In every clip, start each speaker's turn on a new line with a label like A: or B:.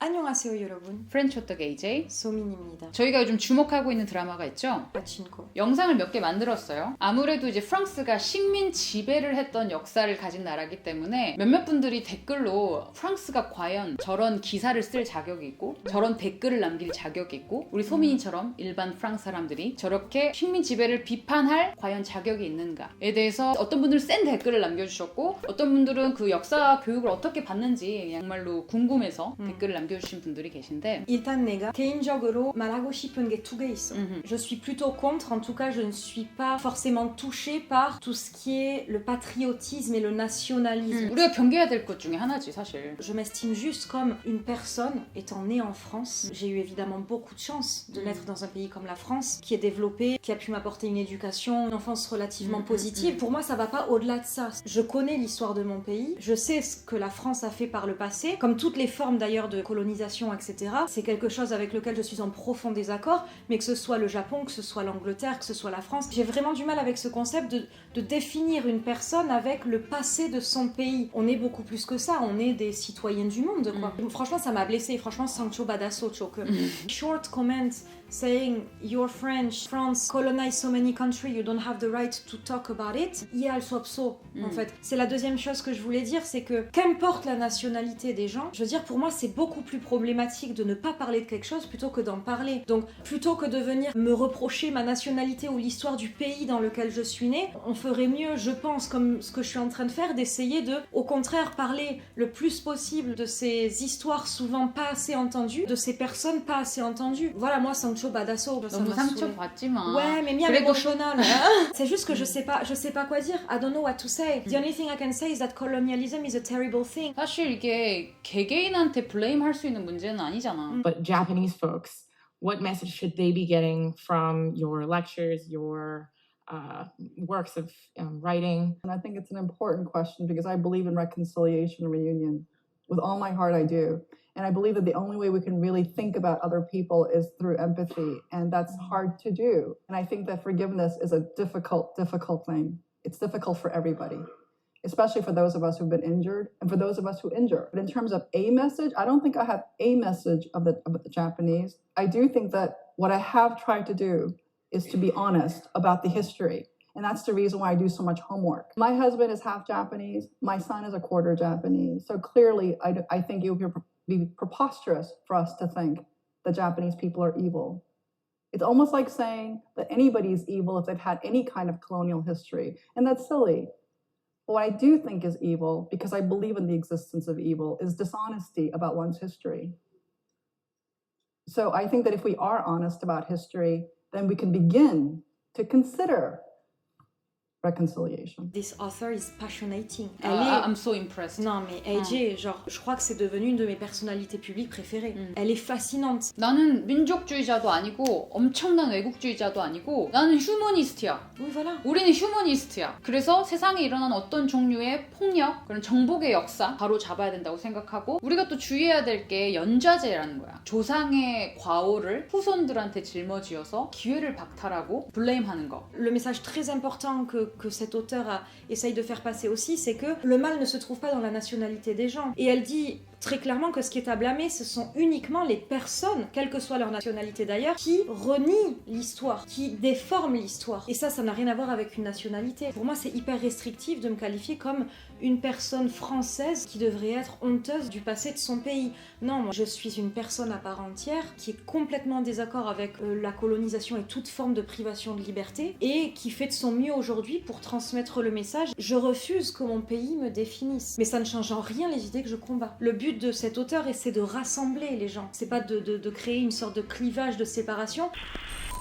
A: 안녕하세요 여러분.
B: 프렌치 호떡 AJ
A: 소민입니다.
B: 저희가 요즘 주목하고 있는 드라마가 있죠?
A: 파친코.
B: 영상을 몇 개 만들었어요. 아무래도 이제 프랑스가 식민 지배를 했던 역사를 가진 나라기 때문에 몇몇 분들이 댓글로 프랑스가 과연 저런 기사를 쓸 자격이 있고 저런 댓글을 남길 자격이 있고 우리 소민이처럼 일반 프랑스 사람들이 저렇게 식민 지배를 비판할 과연 자격이 있는가에 대해서 어떤 분들은 센 댓글을 남겨주셨고 어떤 분들은 그 역사 교육을 어떻게 받는지 정말로 궁금해서 댓글을 남겨주신 분들이 계신데
A: 일단 내가 개인적으로 말하고 싶은 게 두 개 있어. Je suis plutôt contre, en tout cas je ne suis pas forcément touchée par tout ce qui est le patriotisme et le nationalisme.
B: 우리가 경계해야 될 것 중에 하나지 사실.
A: Je m'estime juste comme une personne étant née en France. J'ai eu évidemment beaucoup de chance de naître dans un pays comme la France, qui est développé, qui a pu m'apporter une éducation, une enfance relativement positive. Pour moi, ça va pas au-delà de ça. Je connais l'histoire de mon pays, je sais ce que la France a fait par le passé, comme toutes les formes d'ailleurs de colonisation, etc. C'est quelque chose avec lequel je suis en profond désaccord, mais que ce soit le Japon, que ce soit l'Angleterre, que ce soit la France, j'ai vraiment du mal avec ce concept de définir une personne avec le passé de son pays. On est beaucoup plus que ça, on est des citoyens du monde, quoi. Franchement, ça m'a blessée. Franchement, Sancho Badasso, choke. Short comment saying you're French, France colonized so many countries, you don't have the right to talk about it. Yeah, elle soit pso, en fait. C'est la deuxième chose que je voulais dire, c'est que qu'importe la nationalité des gens, je veux dire, pour moi, c'est beaucoup plus problématique de ne pas parler de quelque chose plutôt que d'en parler. Donc, plutôt que de venir me reprocher ma nationalité ou l'histoire du pays dans lequel je suis née, on ferait mieux, je pense, comme ce que je suis en train de faire, d'essayer de, au contraire, parler le plus possible de ces histoires souvent pas assez entendues, de ces personnes pas assez entendues. Voilà, moi, Sancho Badasso, ça
B: 너무
A: m'a saoulée.
B: 상처받지만
A: Ouais, mais mi
B: 그래도
A: emotional. C'est juste que je sais pas quoi dire. I don't know what to say. The only thing I can say is that colonialism is a terrible thing.
B: 사실 이게 개개인한테 블레임 할 수 있는 문제는 아니잖아.
C: But Japanese folks, what message should they be getting from your lectures, your works of writing?
D: And I think it's an important question because I believe in reconciliation and reunion. With all my heart, I do. And I believe that the only way we can really think about other people is through empathy. And that's hard to do. And I think that forgiveness is a difficult thing. It's difficult for everybody, especially for those of us who've been injured and for those of us who injure. But in terms of a message, I don't think I have a message of the Japanese. I do think that what I have tried to do is to be honest about the history. And that's the reason why I do so much homework. My husband is half Japanese. My son is a quarter Japanese. So clearly, I think it would be preposterous for us to think that Japanese people are evil. It's almost like saying that anybody's evil if they've had any kind of colonial history. And that's silly. But what I do think is evil, because I believe in the existence of evil, is dishonesty about one's history. So I think that if we are honest about history, then we can begin to consider reconciliation.
A: This author is passionating.
B: I'm so impressed.
A: Non mais AJ, genre, je crois que c'est devenu une de mes personnalités publiques préférées. Elle est fascinante.
B: 나는 민족주의자도 아니고 엄청난 외국주의자도 아니고 나는 휴머니스트야.
A: Oui, voilà.
B: 우리는 휴머니스트야. 그래서 세상에 일어난 어떤 종류의 폭력, 그런 정복의 역사 바로 잡아야 된다고 생각하고 우리가 또 주의해야 될 게 연좌제라는 거야. 조상의 과오를 후손들한테 짊어지어서 기회를 박탈하고 블레임하는 거.
A: Le message très important que cet auteur essaye de faire passer aussi, c'est que le mal ne se trouve pas dans la nationalité des gens. Et elle dit très clairement que ce qui est à blâmer, ce sont uniquement les personnes, quelle que soit leur nationalité d'ailleurs, qui renient l'histoire, qui déforment l'histoire. Et ça n'a rien à voir avec une nationalité. Pour moi, c'est hyper restrictif de me qualifier comme une personne française qui devrait être honteuse du passé de son pays. Non, moi je suis une personne à part entière qui est complètement en désaccord avec la colonisation et toute forme de privation de liberté et qui fait de son mieux aujourd'hui pour transmettre le message. Je refuse que mon pays me définisse. Mais ça ne change en rien les idées que je combats. Le but de cet auteur, c'est de rassembler les gens. C'est pas de créer une sorte de clivage, de séparation.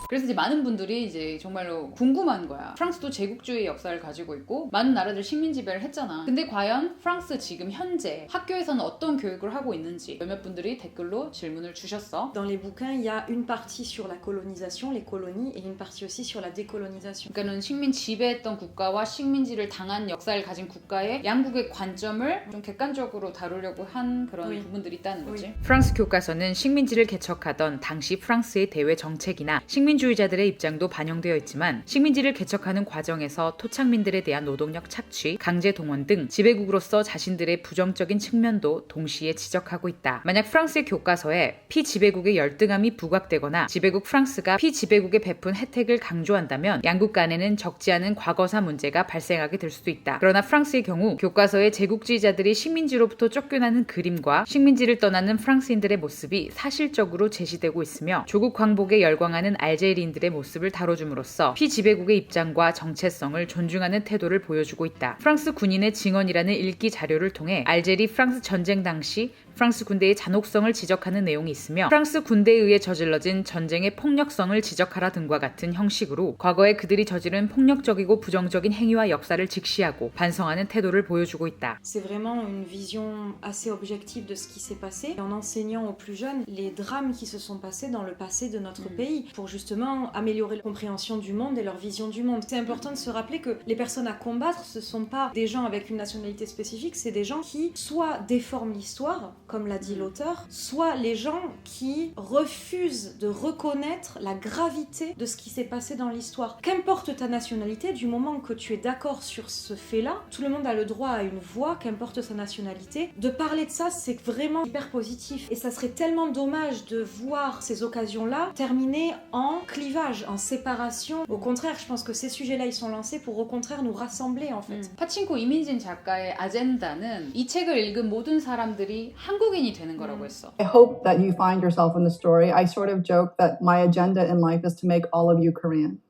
B: 그래서 이제 많은 분들이 이제 정말로 궁금한 거야. 프랑스도 제국주의 역사를 가지고 있고 많은 나라들 식민 지배를 했잖아. 근데 과연 프랑스 지금 현재 학교에서는 어떤 교육을 하고 있는지 몇몇 분들이 댓글로 질문을 주셨어.
A: Dans les bouquins, il y a une partie sur la colonisation, les colonies, et une partie aussi sur la décolonisation.
B: 그러니까는 식민 지배했던 국가와 식민지를 당한 역사를 가진 국가의 양국의 관점을 좀 객관적으로 다루려고 한 그런
A: Oui.
B: 부분들이 있다는 거지.
A: Oui.
E: 프랑스 교과서는 식민지를 개척하던 당시 프랑스의 대외 정책이나 식민
B: 식민주의자들의 입장도 반영되어 있지만 식민지를 개척하는 과정에서 토착민들에 대한 노동력 착취, 강제 동원 등 지배국으로서 자신들의 부정적인 측면도 동시에 지적하고 있다. 만약 프랑스의 교과서에 피지배국의 열등함이 부각되거나 지배국 프랑스가 피지배국에 베푼 혜택을 강조한다면 양국 간에는 적지 않은 과거사 문제가 발생하게 될 수도 있다. 그러나 프랑스의 경우 교과서에 제국주의자들이 식민지로부터 쫓겨나는 그림과 식민지를 떠나는 프랑스인들의 모습이 사실적으로 제시되고 있으며 조국 광복에 열광하는 알제리인들의 모습을 다뤄줌으로써 피지배국의 입장과 정체성을 존중하는 태도를 보여주고 있다. 프랑스 군인의 증언이라는 읽기 자료를 통해 알제리 프랑스 전쟁 당시 프랑스 군대의 잔혹성을 지적하는 내용이 있으며 프랑스 군대에 의해 저질러진 전쟁의 폭력성을 지적하라 등과 같은 형식으로 과거에 그들이 저지른 폭력적이고 부정적인 행위와 역사를 직시하고 반성하는 태도를 보여주고 있다.
A: C'est vraiment une vision assez objective de ce qui s'est passé en enseignant aux plus jeunes les drames qui se sont passés dans le passé de notre pays pour justement améliorer la compréhension du monde et leur vision du monde. C'est important de se rappeler que les personnes à combattre, ce sont pas des gens avec une nationalité spécifique, c'est des gens qui soit déforment l'histoire, comme l'a dit l'auteur, soit les gens qui refusent de reconnaître la gravité de ce qui s'est passé dans l'histoire. Qu'importe ta nationalité, du moment que tu es d'accord sur ce fait-là, tout le monde a le droit à une voix, qu'importe sa nationalité. De parler de ça, c'est vraiment hyper positif. Et ça serait tellement dommage de voir ces occasions-là terminer en clivage, en séparation. Au contraire, je pense que ces sujets-là, ils sont lancés pour au contraire nous rassembler en fait.
B: 파친코 이민진 작가의 아젠다는 이 책을 읽은 모든 사람들이 한국인이 되는 거라고 했어.
D: I hope that you find yourself in the story. I sort of joke that my agenda in life is to make all of you Korean.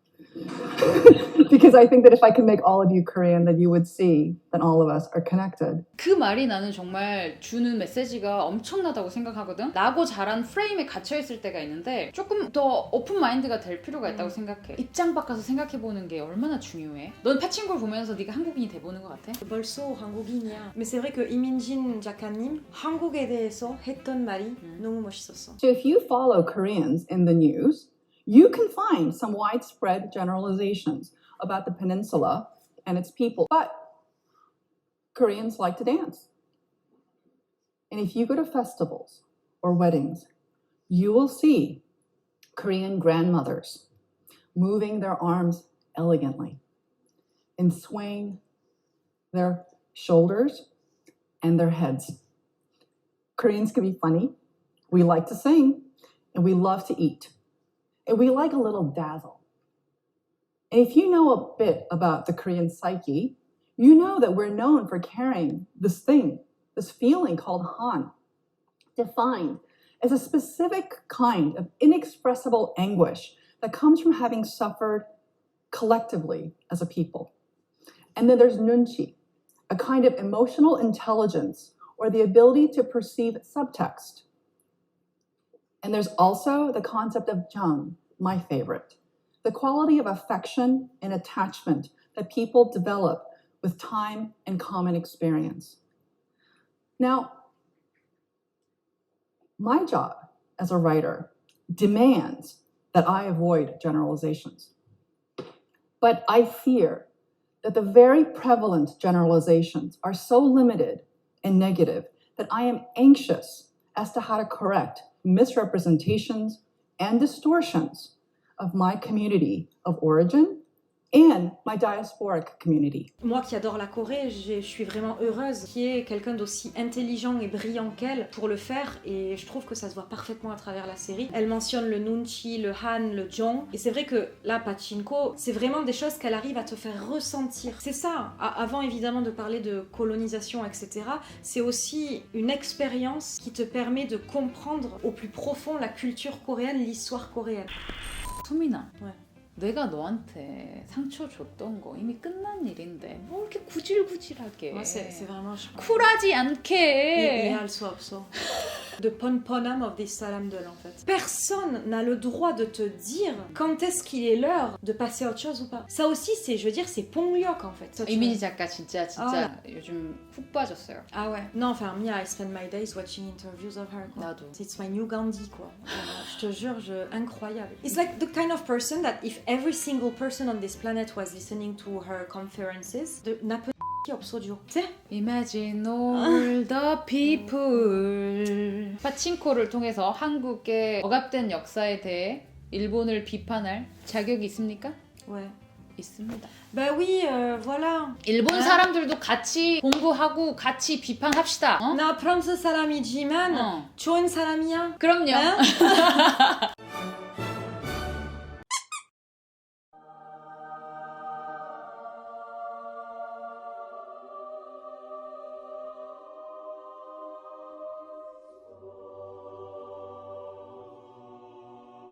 D: Because I think that if I can make all of you Korean, then you would see that all of us are connected.
B: 그 말이 나는 정말 주는 메시지가 엄청나다고 생각하거든. 나고 자란 프레임에 갇혀있을 때가 있는데 조금 더 오픈 마인드가 될 필요가 있다고 생각해. 입장 바꿔서 생각해보는 게 얼마나 중요해. 넌 파친코를 보면서 네가 한국인이 돼보는 것 같아?
A: 벌써 한국인이야. Mais c'est vrai que 이민진 작가님 한국에 대해서 했던 말이 너무 멋있었어.
D: So if you follow Koreans in the news, you can find some widespread generalizations about the peninsula and its people. But Koreans like to dance. And if you go to festivals or weddings, you will see Korean grandmothers moving their arms elegantly and swaying their shoulders and their heads. Koreans can be funny. We like to sing, and we love to eat. And we like a little dazzle. And if you know a bit about the Korean psyche, you know that we're known for carrying this thing, this feeling called Han, defined as a specific kind of inexpressible anguish that comes from having suffered collectively as a people. And then there's nunchi, a kind of emotional intelligence or the ability to perceive subtext. And there's also the concept of jung, my favorite, the quality of affection and attachment that people develop with time and common experience. Now, my job as a writer demands that I avoid generalizations. But I fear that the very prevalent generalizations are so limited and negative that I am anxious as to how to correct misrepresentations and distortions of my community of origin and my diasporic community.
A: Moi qui adore la Corée, je suis vraiment heureuse qu'il y ait quelqu'un d'aussi intelligent et brillant qu'elle pour le faire, et je trouve que ça se voit parfaitement à travers la série. Elle mentionne le nunchi, le han, le jong, et c'est vrai que là, Pachinko, c'est vraiment des choses qu'elle arrive à te faire ressentir. C'est ça, avant évidemment de parler de colonisation, etc., c'est aussi une expérience qui te permet de comprendre au plus profond la culture coréenne, l'histoire coréenne.
B: 소민아,
A: Ouais.
B: 내가 너한테 상처 줬던 거 이미 끝난 일인데 뭐 이렇게 구질구질하게
A: Moi, c'est vraiment...
B: 쿨하지 않게
A: 이해할 수 없어. De ponponam of this salamdol en fait. Personne n'a le droit de te dire quand est-ce qu'il est l'heure de passer à autre chose ou pas. Ça aussi, c'est, je veux dire, c'est pongyok en fait.
B: 이민지 작가 진짜 요즘 훅 빠졌어요.
A: Ah ouais. Non, enfin, Mia, I spend my days watching interviews of her. Quoi.
B: 나도.
A: It's my new Gandhi, quoi. Je te jure, incroyable. It's like the kind of person that if every single person on this planet was listening to her conferences, n'a pas 없어져. tu sais?
B: Imagine all the people. 파친코를 통해서 한국의 억압된 역사에 대해 일본을 비판할 자격이 있습니까?
A: Ouais.
B: 있습니다.
A: Bah oui, voilà.
B: 일본 사람들도 같이 공부하고 같이 비판합시다. 어?
A: 나 프랑스 사람이지만
B: 어.
A: 좋은 사람이야.
B: 그럼요.
A: 응?